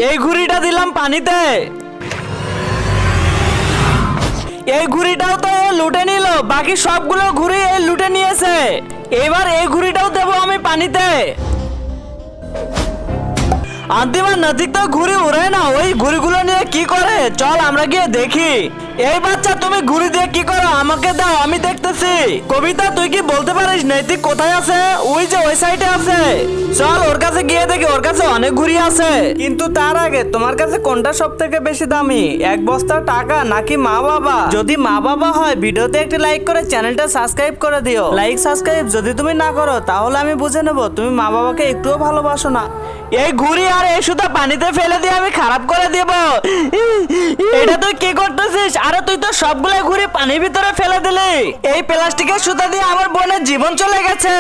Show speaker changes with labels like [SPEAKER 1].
[SPEAKER 1] এই ঘুড়িটা দিলাম পানিতে। এই ঘুড়িটাও তো এ লুটে নিল, বাকি সবগুলো ঘুড়ি এ লুটে নিয়েছে। এবার এই ঘুড়িটাও দেবো আমি পানিতে। আন্তিমা নদীক তো ঘুড়ি উড়ে না, ওই ঘুড়িগুলো নিয়ে কি করে, চল আমরা গিয়ে দেখি। এই বাচ্চা তুমি ঘুড়ি দিয়ে কি করো আমাকে দাও, আমি দেখতেছি। কবিতা তুই কি বলতে পারিস নৈতিক কোথায় আছে? ওই যে ওই সাইডে আছে, চল ওর কাছে গিয়ে দেখি, ওর কাছে অনেক ঘুড়ি আছে। কিন্তু তার আগে তোমার কাছে কোনটা সব থেকে বেশি দামি, এক বস্তা টাকা নাকি মা বাবা? যদি মা বাবা হয় ভিডিওতে একটি লাইক করে চ্যানেলটা সাবস্ক্রাইব করে দিও। লাইক সাবস্ক্রাইব যদি তুমি না করো তাহলে আমি বুঝে নেব তুমি মা বাবাকে একটুও ভালোবাসো না। এই ঘুড়ি আর এই সুতা পানিতে ফেলে দিয়ে আমি খারাপ করে দেব। এটা তুই কি করতেছিস? আরে তুই তো সবগুলো ঘুড়ি পানির ভিতরে ফেলে দিলি। এই প্লাস্টিকের সুতা দিয়ে আমার বোনের জীবন চলে গেছে।